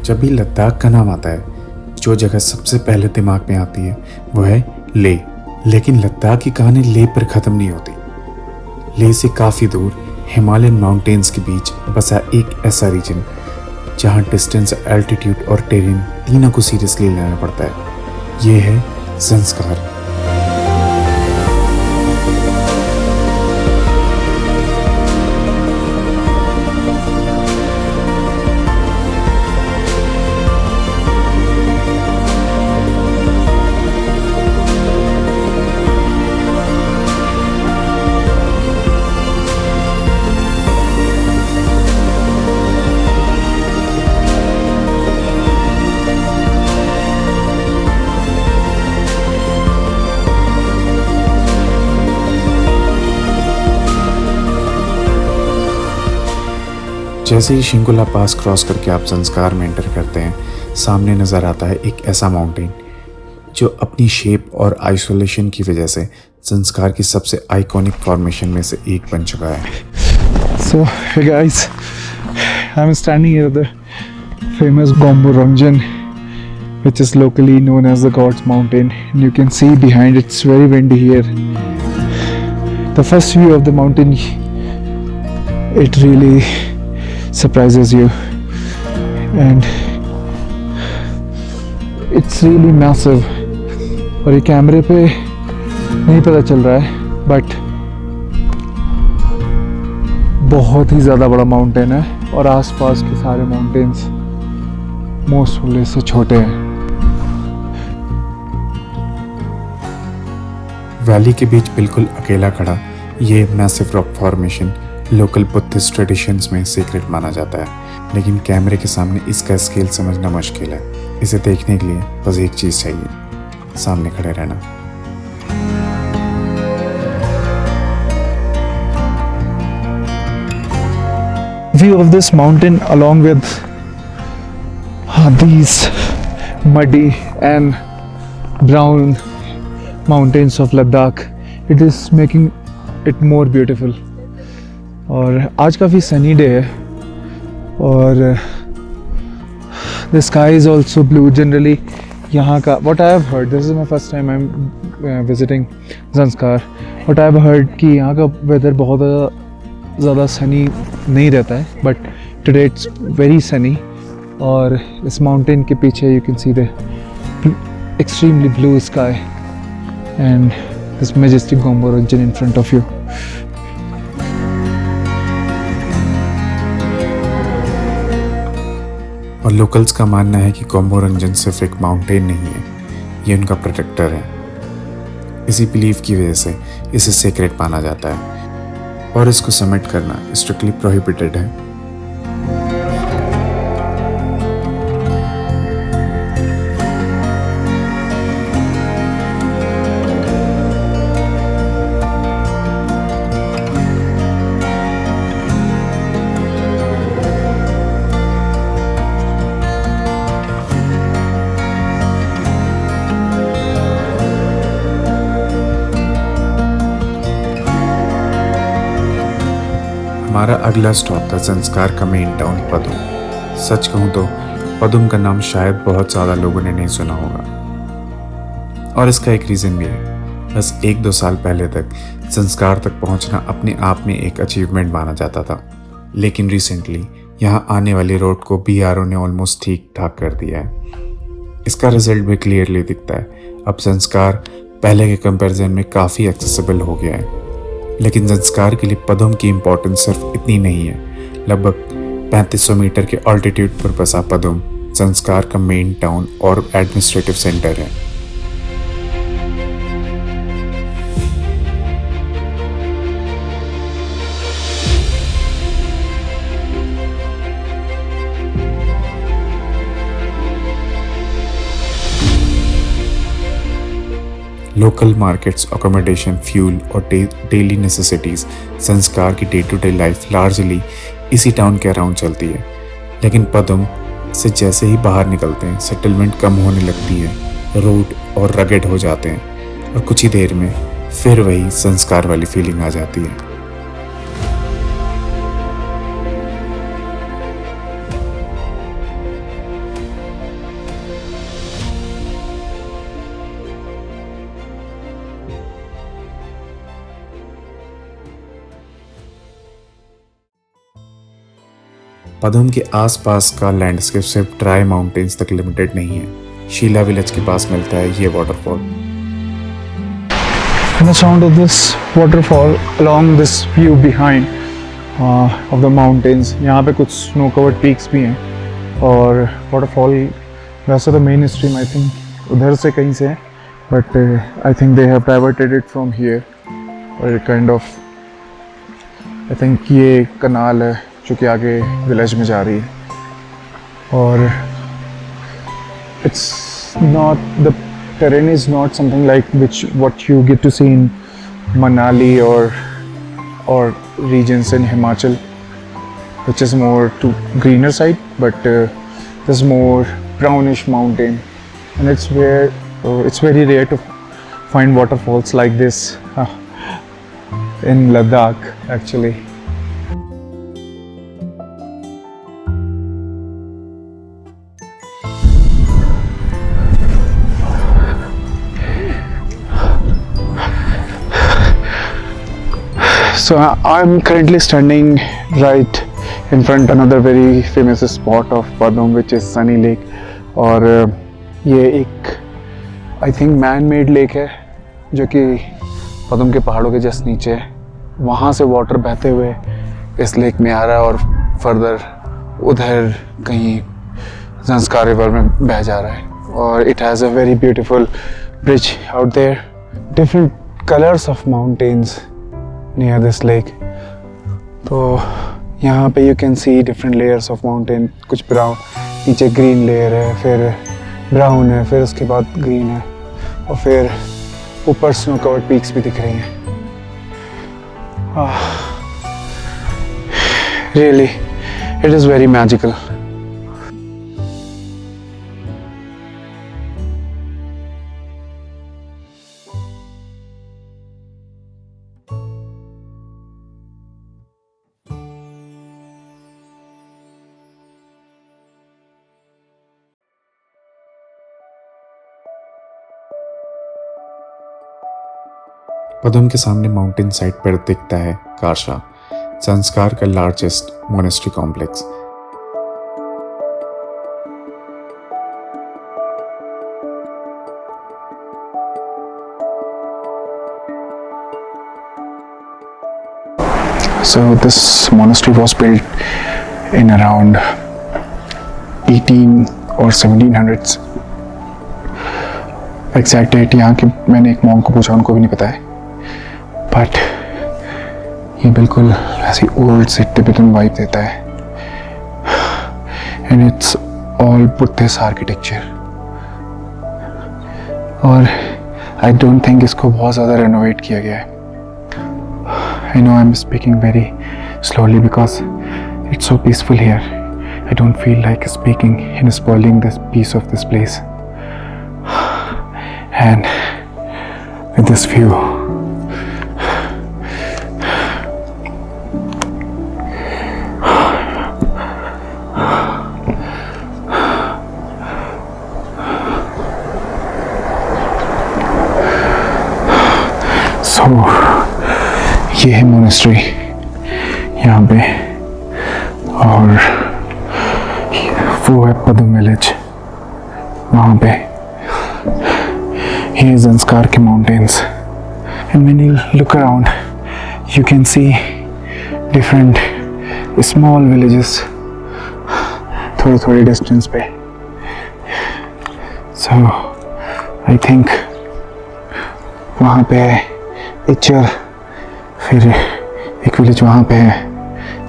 जब भी लद्दाख का नाम आता है, जो जगह सबसे पहले दिमाग में आती है वो है लेह। लेकिन लद्दाख की कहानी लेह पर ख़त्म नहीं होती। लेह से काफ़ी दूर हिमालयन माउंटेन्स के बीच बसा एक ऐसा रीजन जहाँ डिस्टेंस, एल्टीट्यूड और टेरेन तीनों को सीरियसली लेना पड़ता है। ये है ज़ंस्कार। जैसे ही शिंकुला पास क्रॉस करके आप ज़ंस्कार में एंटर करते हैं, सामने नज़र आता है एक ऐसा माउंटेन जो अपनी शेप और आइसोलेशन की वजह से ज़ंस्कार की सबसे आइकॉनिक फॉर्मेशन में से एक बन चुका है। So, hey guys, I'm standing here at the famous Gomborangjan, which is locally known as the God's Mountain. And you can see behind it's very windy here. The first view of the mountain, it really surprises you, and it's really massive. और ये कैमरे पे नहीं पता चल रहा है, but बहुत ही ज़्यादा बड़ा माउंटेन है और आसपास के सारे माउंटेन्स मोस्टली से छोटे हैं। वैली के बीच बिल्कुल अकेला खड़ा ये massive rock formation local Buddhist traditions में सीक्रेट माना जाता है, लेकिन कैमरे के सामने इसका स्केल समझना मुश्किल है। इसे देखने के लिए बस एक चीज़ चाहिए, सामने खड़े रहना। View of this mountain along with these muddy and brown mountains of Ladakh, it is making it more beautiful. और आज काफ़ी सनी डे है और the sky is also blue. Generally यहाँ का what I have heard, this is my first time I am visiting Zanskar, what I have heard कि यहाँ का वेदर बहुत ज़्यादा सनी नहीं रहता है, but today it's very sunny. और इस माउंटेन के पीछे you can see the extremely blue sky and this majestic Gomboranjan in front of you. और लोकल्स का मानना है कि गोम्बोरंजन सिर्फ एक माउंटेन नहीं है, ये उनका प्रोटेक्टर है। इसी बिलीफ की वजह से इसे सीक्रेट माना जाता है और इसको समिट करना स्ट्रिक्टली प्रोहिबिटेड है। हमारा अगला स्टॉप था ज़ंस्कार का मेन टाउन पदुम। सच कहूँ तो पदुम का नाम शायद बहुत ज़्यादा लोगों ने नहीं सुना होगा, और इसका एक रीज़न भी है। बस 1-2 साल पहले तक ज़ंस्कार तक पहुँचना अपने आप में एक अचीवमेंट माना जाता था, लेकिन रिसेंटली यहाँ आने वाली रोड को BRO ने ऑलमोस्ट ठीक ठाक कर दिया है। इसका रिजल्ट भी क्लियरली दिखता है। अब ज़ंस्कार पहले के कंपैरिजन में काफ़ी एक्सेसिबल हो गया है। लेकिन ज़ंस्कार के लिए पदुम की इम्पोर्टेंस सिर्फ इतनी नहीं है। लगभग 3500 मीटर के ऑल्टीट्यूड पर बसा पदुम ज़ंस्कार का मेन टाउन और एडमिनिस्ट्रेटिव सेंटर है। लोकल मार्केट्स, अकोमोडेशन, फ्यूल और डेली नेसेसिटीज़, ज़ंस्कार की day to day life largely इसी टाउन के अराउंड चलती है। लेकिन पदुम से जैसे ही बाहर निकलते हैं, सेटलमेंट कम होने लगती है, रोड और रगेड हो जाते हैं और कुछ ही देर में फिर वही ज़ंस्कार वाली फीलिंग आ जाती है। पदुम के आसपास का लैंडस्केप सिर्फ ड्राई माउंटेन्स तक लिमिटेड नहीं है। शीला विलेज के पास मिलता है ये waterfall. And the sound of this waterfall along this view behind of the mountains. यहाँ पे कुछ snow covered peaks भी हैं और waterfall वैसे तो मेन स्ट्रीम आई थिंक उधर से कहीं से है, but I think they have diverted it from here और काइंड ऑफ आई थिंक ये कनाल है जो कि आगे विलेज में जा रही है। और it's not, the terrain is not something like what you get to see in Manali or regions in Himachal, which is more to greener side, but there's more brownish mountain, and it's very rare to find waterfalls like this in Ladakh actually. So I'm currently standing right in front another very famous spot of Padum, which is Sunny Lake. और ये एक I think man made lake है जो कि पदम के पहाड़ों के just नीचे है। वहाँ से वाटर बहते हुए इस लेक में आ रहा है और फर्दर उधर कहीं ज़ंस्कार रिवर में बह जा रहा है। और it has a very beautiful bridge out there, different colours of mountains near this lake. तो यहाँ पे you can see different layers of mountain, कुछ ब्राउन, नीचे ग्रीन लेयर है, फिर ब्राउन है, फिर उसके बाद ग्रीन है और फिर ऊपर स्नो कवर्ड पीक्स भी दिख रही हैं। Really it is very magical. Padum के सामने माउंटेन साइड पर दिखता है कारशा, संस्कार का largest monastery complex. So this monastery was built in around 18 or 1700s. Exact date यहाँ की मैंने एक मॉन्क को पूछा, उनको भी नहीं पता है, बट ये बिल्कुल ऐसी ओल्ड से टिबेटन वाइब देता है। And it's all Buddhist architecture. और आई डोंट थिंक इसको बहुत ज़्यादा रेनोवेट किया गया है। I know I am speaking very slowly because it's so peaceful here. I don't feel like speaking in spoiling this peace of this place. And with this view, so ये है monastery यहाँ पे, और वो है पदुम विलेज वहाँ पे। Here is Zanskar ke mountains, and when you look around, you can see different small villages थोड़ी distance पे। So I think वहाँ पे है इचर, फिर एक विलेज वहाँ पे है,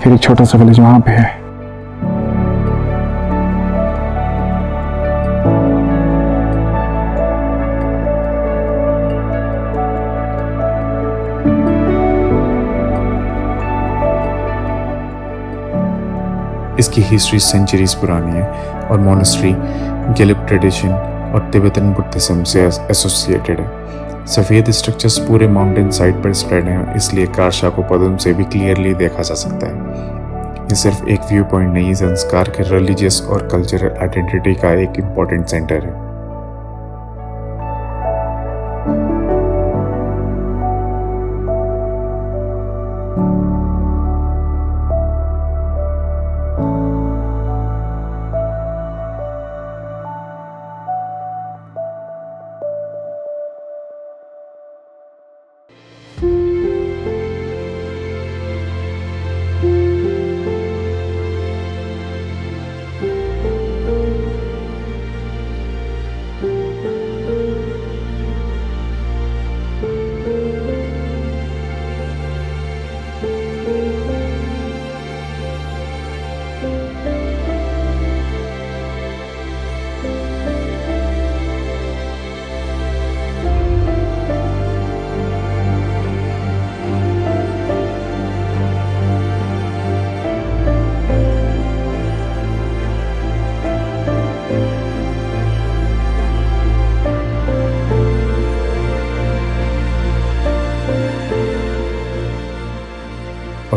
फिर एक छोटा सा विलेज वहाँ पे है। इसकी हिस्ट्री सेंचुरीज पुरानी है और मोनेस्ट्री गेलिप ट्रेडिशन और तिब्बतन बुद्धिज्म से एसोसिएटेड है। सफ़ेद स्ट्रक्चर्स पूरे माउंटेन साइड पर स्प्रेड हैं, इसलिए कारशा को पदुम से भी क्लियरली देखा जा सकता है। ये सिर्फ एक व्यू पॉइंट नहीं, संस्कार के रिलीजियस और कल्चरल आइडेंटिटी का एक इम्पॉर्टेंट सेंटर है।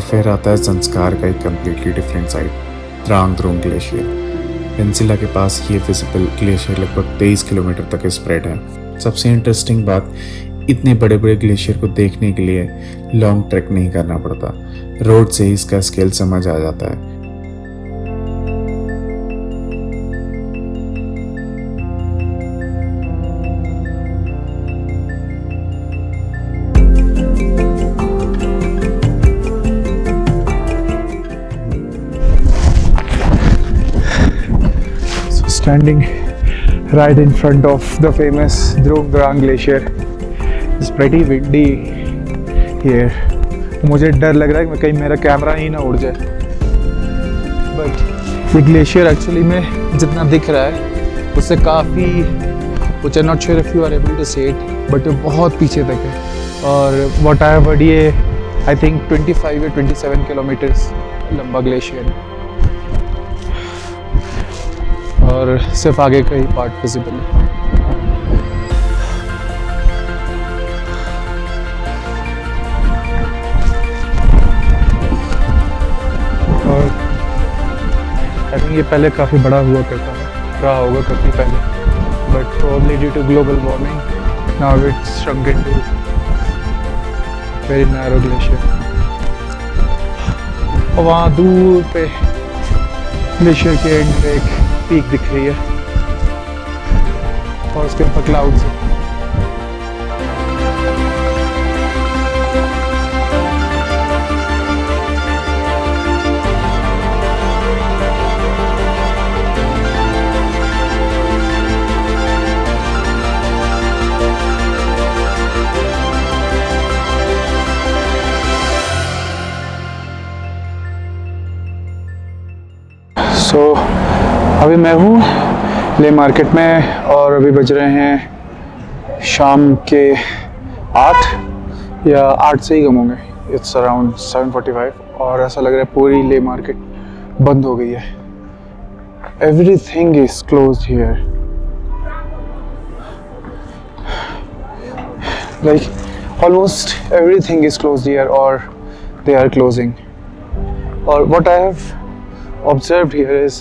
फिर आता है संस्कार का एक कम्प्लीटली डिफरेंट साइड, त्रांग द्रोंग ग्लेशियर। पेंसिला के पास ये विजिबल ग्लेशियर लगभग 23 किलोमीटर तक स्प्रेड है। सबसे इंटरेस्टिंग बात, इतने बड़े बड़े ग्लेशियर को देखने के लिए लॉन्ग ट्रैक नहीं करना पड़ता, रोड से ही इसका स्केल समझ आ जाता है। Standing right in front of the famous Drung Drang Glacier. It's pretty windy here. मुझे डर लग रहा है कि कहीं मेरा कैमरा ही ना उड़ जाए। बट ये ग्लेशियर एक्चुअली में जितना दिख रहा है उससे काफ़ी, which I'm not sure if you are able to see it, but ये बहुत पीछे तक है। और what I have heard ये I think 25 या 27 किलोमीटर्स लंबा ग्लेशियर है और सिर्फ आगे का ही पार्ट विजिबल है। और आई थिंक ये पहले काफ़ी बड़ा हुआ करता रहा होगा काफ़ी पहले, but probably due to global warming now it's shrunk into very narrow glacier. और वहाँ दूर पे ग्लेशियर के एंड पे एक पीक दिख रही है और उसके ऊपर क्लाउड्स है। सो अभी मैं हूँ ले मार्केट में और अभी बज रहे हैं शाम के 8 या 8 से ही कम होंगे। इट्स अराउंड 7:45 और ऐसा लग रहा है पूरी ले मार्केट बंद हो गई है। Everything is closed here, like almost everything is closed here और दे आर क्लोजिंग। और what I have observed here is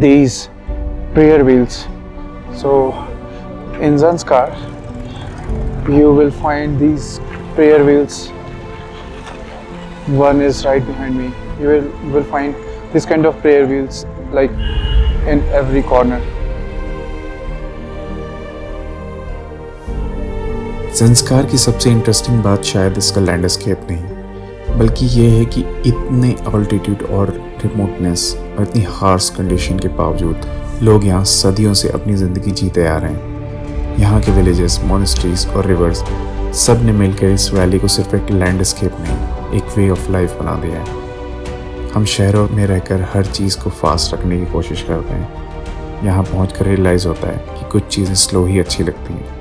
these prayer wheels. So in Zanskar you will find these prayer wheels. One is right behind me. You will find this kind of prayer wheels like in every corner. संस्कार की सबसे interesting बात शायद इसका landscape नहीं, बल्कि ये है कि इतने ऑल्टीट्यूड और रिमोटनेस और इतनी हार्श कंडीशन के बावजूद लोग यहाँ सदियों से अपनी ज़िंदगी जीते आ रहे हैं। यहाँ के विलेजेस, मोनेस्ट्रीज और रिवर्स सब ने मिलकर इस वैली को सिर्फ एक लैंडस्केप नहीं, एक वे ऑफ लाइफ बना दिया है। हम शहरों में रहकर हर चीज़ को फास्ट रखने की कोशिश करते हैं, यहाँ पहुँच कर रियलाइज़ होता है कि कुछ चीज़ें स्लो ही अच्छी लगती हैं।